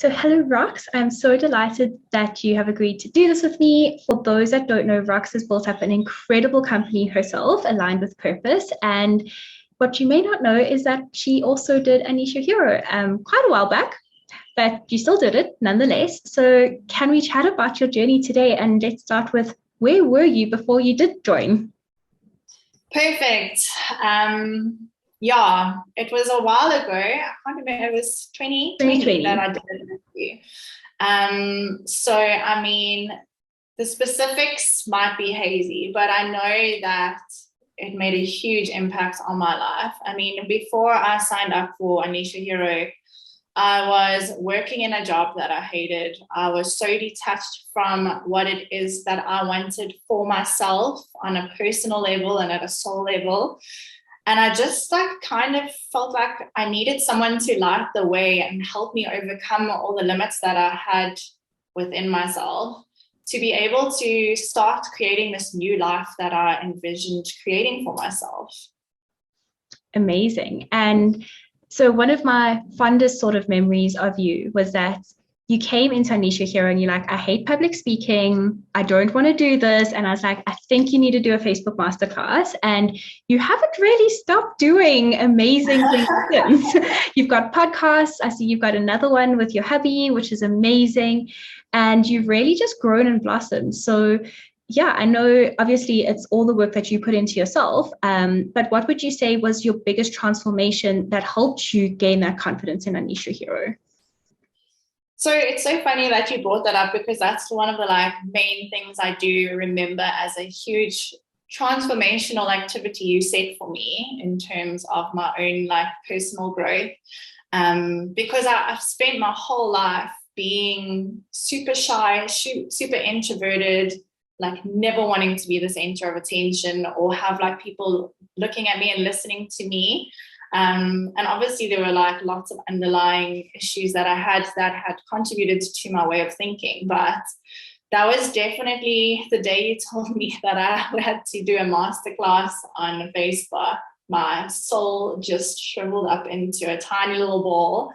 So, hello, Rox. I'm so delighted that you have agreed to do this with me. For those that don't know, Rox has built up an incredible company herself, aligned with purpose. And what you may not know is that she also did Unleash Your Hero quite a while back, but you still did it nonetheless. So, can we chat about your journey today? And let's start with, where were you before you did join? Perfect. Yeah, it was a while ago. I can't remember. It was 2020 that 2020. I did an interview. So I mean, the specifics might be hazy, but I know that it made a huge impact on my life. I mean, before I signed up for Unleash Your Hero, I was working in a job that I hated. I was so detached from what it is that I wanted for myself on a personal level and at a soul level. And I just kind of felt like I needed someone to light the way and help me overcome all the limits that I had within myself to be able to start creating this new life that I envisioned creating for myself. Amazing. And so one of my fondest sort of memories of you was that you came into Unleash Your Hero and you're like, I hate public speaking. I don't want to do this. And I was like, I think you need to do a Facebook masterclass. And you haven't really stopped doing amazing things since. You've got podcasts. I see you've got another one with your hubby, which is amazing. And you've really just grown and blossomed. So yeah, I know obviously it's all the work that you put into yourself, but what would you say was your biggest transformation that helped you gain that confidence in Unleash Your Hero? So it's so funny that you brought that up because that's one of the main things I do remember as a huge transformational activity you set for me in terms of my own personal growth. Because I've spent my whole life being super shy, super introverted, never wanting to be the center of attention or have people looking at me and listening to me. And obviously there were lots of underlying issues that I had that had contributed to my way of thinking. But that was definitely the day you told me that I had to do a masterclass on Facebook. My soul just shriveled up into a tiny little ball.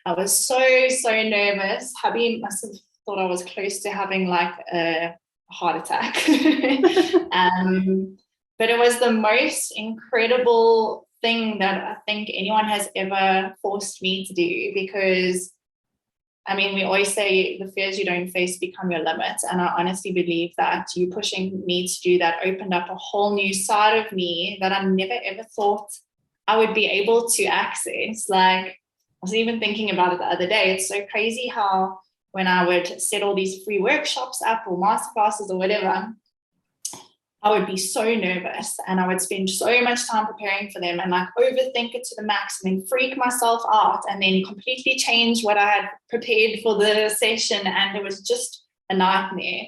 I was so nervous. Hubby must have thought I was close to having a heart attack. But it was the most incredible thing that I think anyone has ever forced me to do, because I mean, we always say the fears you don't face become your limits. And I honestly believe that you pushing me to do that opened up a whole new side of me that I never ever thought I would be able to access. I was even thinking about it the other day. It's so crazy how when I would set all these free workshops up or masterclasses or whatever, I would be so nervous and I would spend so much time preparing for them and overthink it to the max and then freak myself out and then completely change what I had prepared for the session. And it was just a nightmare.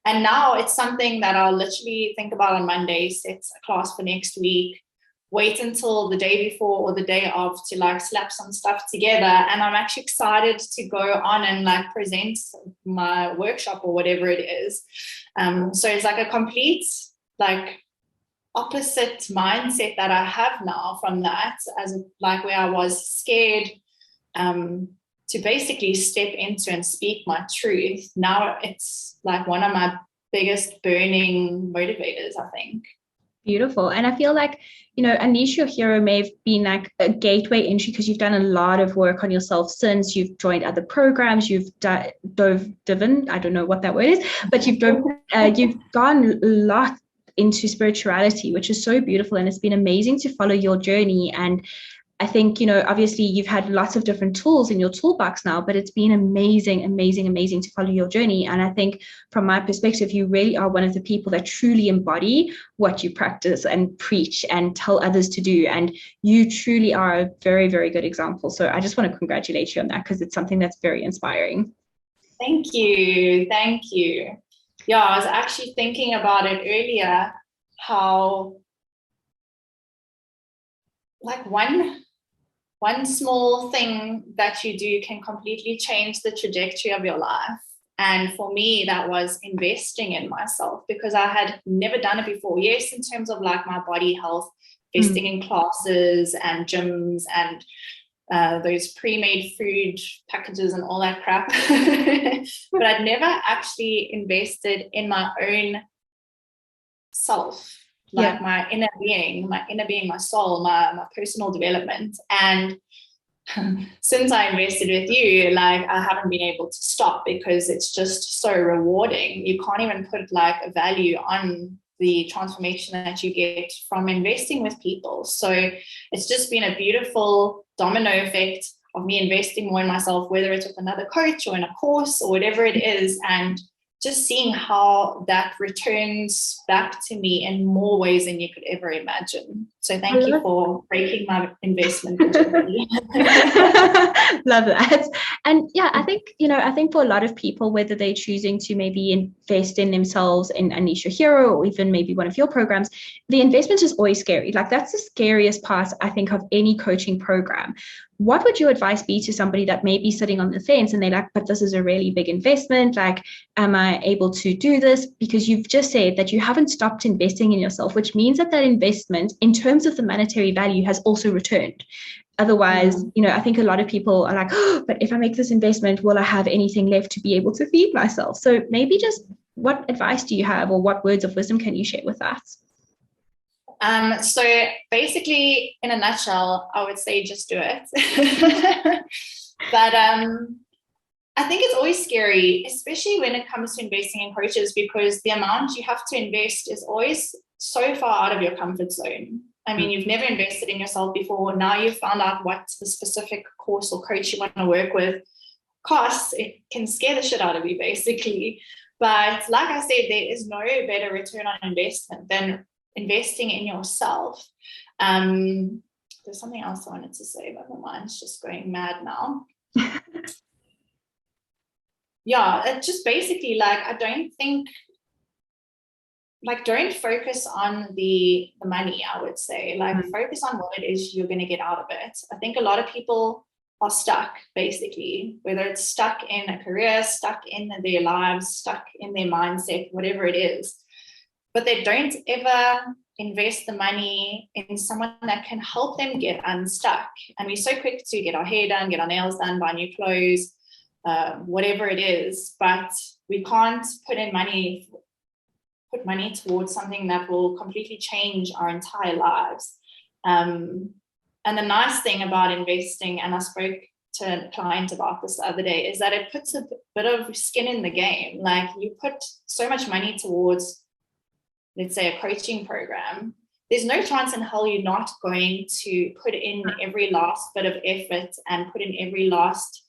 And now it's something that I'll literally think about on Monday, set a class for next week, wait until the day before or the day of to slap some stuff together. And I'm actually excited to go on and present my workshop or whatever it is. So it's a complete opposite mindset that I have now from that, as where I was scared to basically step into and speak my truth. Now it's one of my biggest burning motivators, I think. Beautiful. And I feel Unleash Your Hero may have been a gateway entry because you've done a lot of work on yourself since you've joined other programs, you've driven, I don't know what that word is, but you've gone a lot into spirituality, which is so beautiful. And it's been amazing to follow your journey. And I think, obviously you've had lots of different tools in your toolbox now, but it's been amazing to follow your journey. And I think from my perspective, you really are one of the people that truly embody what you practice and preach and tell others to do. And you truly are a very, very good example. So I just want to congratulate you on that because it's something that's very inspiring. Thank you. Yeah, I was actually thinking about it earlier, how one small thing that you do can completely change the trajectory of your life. And for me, that was investing in myself because I had never done it before. Yes, in terms of my body health, investing in classes and gyms and those pre-made food packages and all that crap. But I'd never actually invested in my own self, like my inner being, my soul, my personal development. And since I invested with you, like I haven't been able to stop, because it's just so rewarding. You can't even put like a value on the transformation that you get from investing with people. So it's just been a beautiful domino effect of me investing more in myself, whether it's with another coach or in a course or whatever it is, and just seeing how that returns back to me in more ways than you could ever imagine. So thank you for breaking my investment into me. Love that. And yeah, I think for a lot of people, whether they're choosing to maybe invest in themselves in Unleash Your Hero, or even maybe one of your programs, the investment is always scary. Like that's the scariest part, I think, of any coaching program. What would your advice be to somebody that may be sitting on the fence and they're like, but this is a really big investment. Like, am I able to do this? Because you've just said that you haven't stopped investing in yourself, which means that investment in terms of the monetary value has also returned. Otherwise, I think a lot of people are like, oh, but if I make this investment, will I have anything left to be able to feed myself? So maybe just what advice do you have, or what words of wisdom can you share with that? So basically, in a nutshell, I would say just do it. But I think it's always scary, especially when it comes to investing in coaches, because the amount you have to invest is always so far out of your comfort zone. I mean, you've never invested in yourself before. Now you've found out what the specific course or coach you want to work with costs. It can scare the shit out of you, basically. But like I said, there is no better return on investment than investing in yourself. There's something else I wanted to say, but my mind's just going mad now. Yeah, it's just basically like, I don't think, like, don't focus on the money, I would say. Like, focus on what it is you're going to get out of it. I think a lot of people are stuck, basically, whether it's stuck in a career, stuck in their lives, stuck in their mindset, whatever it is. But they don't ever invest the money in someone that can help them get unstuck. And we're so quick to get our hair done, get our nails done, buy new clothes, whatever it is. But we can't put money towards something that will completely change our entire lives. And the nice thing about investing, and I spoke to a client about this the other day, is that it puts a bit of skin in the game. Like, you put so much money towards, let's say, a coaching program, there's no chance in hell you're not going to put in every last bit of effort and put in every last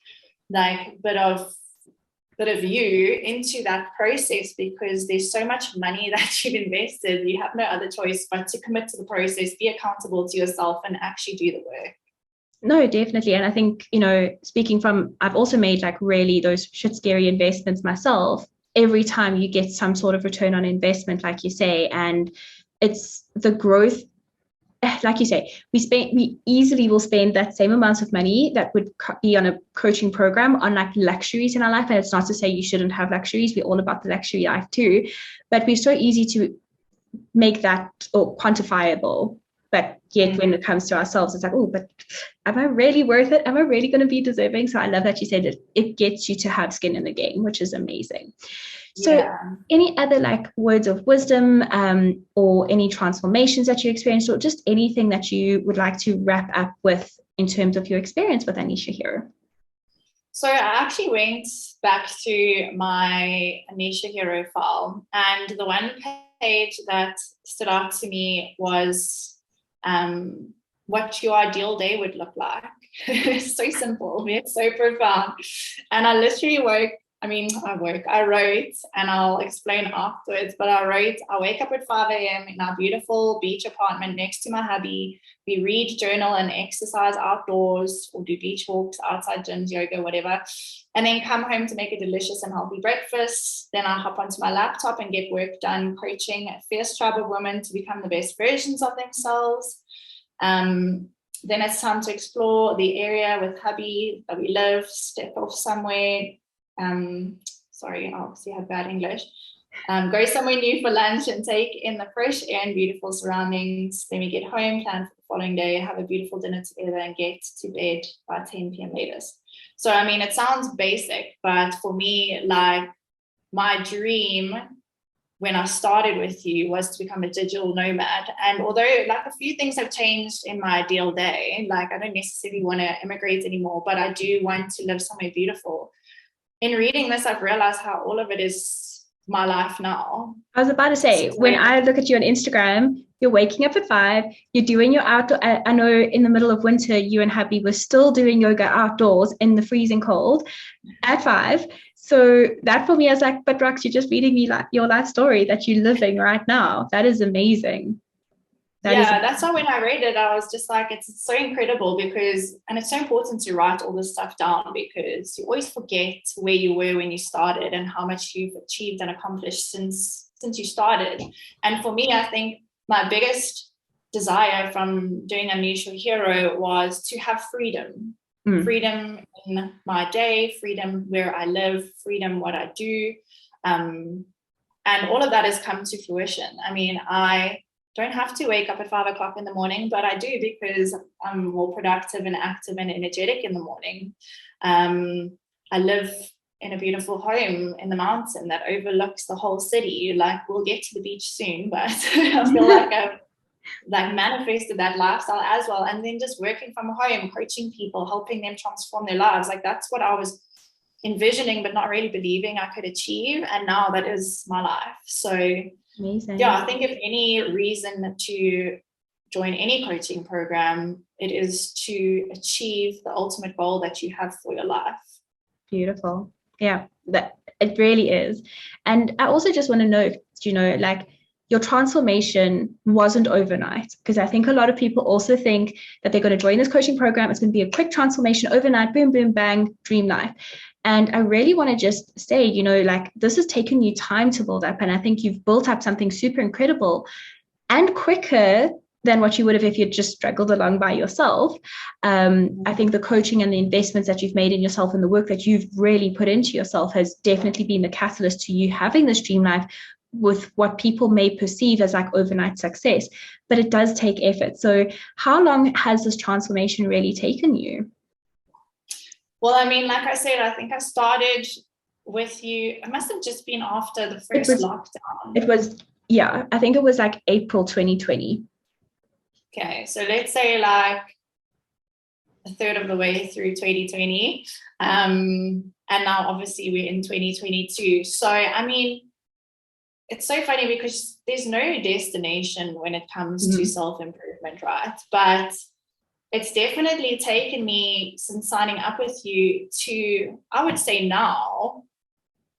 bit of you into that process, because there's so much money that you've invested. You have no other choice but to commit to the process, be accountable to yourself, and actually do the work. No, definitely. And I think, speaking from, I've also made like really those shit scary investments myself. Every time you get some sort of return on investment, like you say, and it's the growth, like you say, we easily will spend that same amount of money that would be on a coaching program on like luxuries in our life. And it's not to say you shouldn't have luxuries. We're all about the luxury life too, but we're so easy to make that or quantifiable. But yet when it comes to ourselves, it's like, oh, but am I really worth it? Am I really going to be deserving? So I love that you said it gets you to have skin in the game, which is amazing. So any other like words of wisdom or any transformations that you experienced, or just anything that you would like to wrap up with in terms of your experience with Unleash Your Hero? So I actually went back to my Unleash Your Hero file, and the one page that stood out to me was what your ideal day would look like. So simple, yet so profound. And I literally I wrote, and I'll explain afterwards, but I wake up at 5 a.m. in our beautiful beach apartment next to my hubby. We read, journal, and exercise outdoors, or do beach walks, outside gyms, yoga, whatever. And then come home to make a delicious and healthy breakfast. Then I hop onto my laptop and get work done, coaching a fierce tribe of women to become the best versions of themselves. Then it's time to explore the area with hubby that we live, step off somewhere. Sorry, I obviously have bad English. go somewhere new for lunch and take in the fresh air and beautiful surroundings. Then we get home, plan for the following day, have a beautiful dinner together, and get to bed by 10 p.m. latest. So, I mean, it sounds basic, but for me, like, my dream when I started with you was to become a digital nomad. And although, like, a few things have changed in my ideal day, like, I don't necessarily want to immigrate anymore, but I do want to live somewhere beautiful. In reading this, I've realized how all of it is my life now. I was about to say, So, when I look at you on Instagram, you're waking up at 5, you're doing your outdoor. I know in the middle of winter, you and hubby were still doing yoga outdoors in the freezing cold at 5. So that for me, I was like, but Rox, you're just reading me like your life story that you're living right now. That is amazing. that's why when I read it, I was just like, it's so incredible because, and it's so important to write all this stuff down because you always forget where you were when you started and how much you've achieved and accomplished since you started. And for me, I think my biggest desire from doing Unleash Your Hero was to have freedom. Freedom in my day, freedom where I live, freedom what I do. And all of that has come to fruition. I mean, I don't have to wake up at 5 o'clock in the morning, but I do because I'm more productive and active and energetic in the morning. I live in a beautiful home in the mountain that overlooks the whole city. Like, we'll get to the beach soon, but I feel like I've manifested that lifestyle as well. And then just working from home, coaching people, helping them transform their lives. Like, that's what I was envisioning, but not really believing I could achieve. And now that is my life. So amazing. Yeah, I think if any reason to join any coaching program, it is to achieve the ultimate goal that you have for your life. Beautiful. Yeah, that it really is. And I also just want to know, like, your transformation wasn't overnight, because I think a lot of people also think that they're going to join this coaching program. It's going to be a quick transformation overnight, boom, boom, bang, dream life. And I really want to just say, like, this has taken you time to build up. And I think you've built up something super incredible and quicker than what you would have if you'd just struggled along by yourself. I think the coaching and the investments that you've made in yourself and the work that you've really put into yourself has definitely been the catalyst to you having this dream life with what people may perceive as like overnight success, but it does take effort. So how long has this transformation really taken you? Well, I mean, like I said, I think I started with you. It must have just been after the first lockdown. It was, yeah, I think it was like April 2020. Okay, so let's say like a third of the way through 2020. And now obviously we're in 2022. So, I mean, it's so funny because there's no destination when it comes to self-improvement, right? But it's definitely taken me since signing up with you to, I would say now,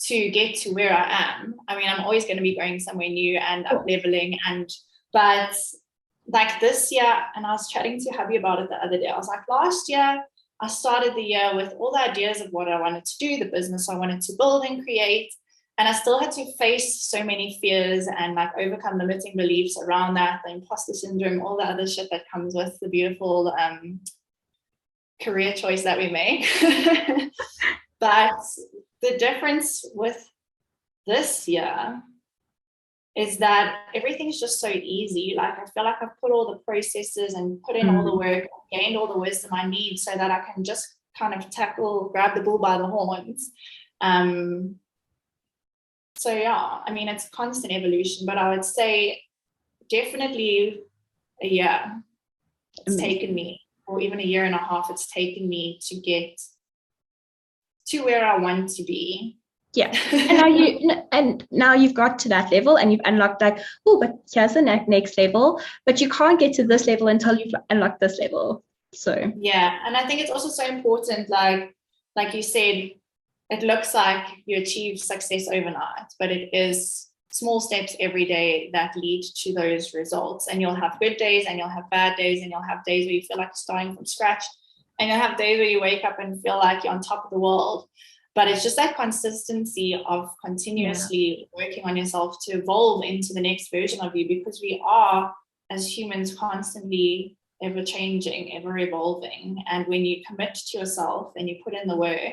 to get to where I am. I mean, I'm always going to be going somewhere new and up leveling, but like this year, and I was chatting to hubby about it the other day, I was like, last year I started the year with all the ideas of what I wanted to do, the business I wanted to build and create, and I still had to face so many fears and like overcome limiting beliefs around that, the imposter syndrome, all the other shit that comes with the beautiful career choice that we make. But the difference with this year is that everything's just so easy. Like, I feel like I've put all the processes and put in all the work, gained all the wisdom I need so that I can just kind of grab the bull by the horns. So yeah, I mean, it's constant evolution, but I would say definitely a year it's taken me, or even a year and a half it's taken me to get to where I want to be. Yeah. And now you've got to that level and you've unlocked like, oh, but here's the next level, but you can't get to this level until you've unlocked this level. So yeah, and I think it's also so important, like you said, it looks like you achieve success overnight, but it is small steps every day that lead to those results. And you'll have good days and you'll have bad days, and you'll have days where you feel like you're starting from scratch, and you'll have days where you wake up and feel like you're on top of the world. But it's just that consistency of continuously working on yourself to evolve into the next version of you, because we are, as humans, constantly ever changing, ever evolving. And when you commit to yourself and you put in the work,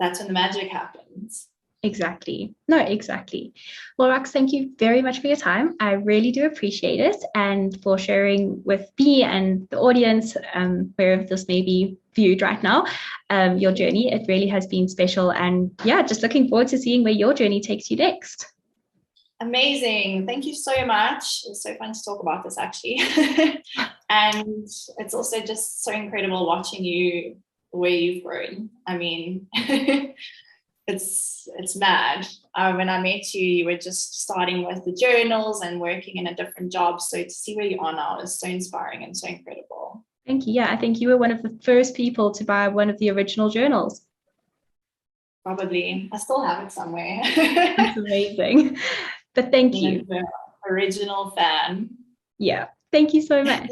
that's when the magic happens. Exactly. No, exactly. Well, Rox, thank you very much for your time. I really do appreciate it, and for sharing with me and the audience, wherever this may be viewed right now, your journey. It really has been special. And yeah, just looking forward to seeing where your journey takes you next. Amazing. Thank you so much. It was so fun to talk about this, actually. And it's also just so incredible watching you, the way you've grown. I mean, it's mad. When I met you, you were just starting with the journals and working in a different job. So to see where you are now is so inspiring and so incredible. Thank you. Yeah, I think you were one of the first people to buy one of the original journals. Probably. I still have it somewhere. That's amazing. But thank you. The original fan. Yeah. Thank you so much.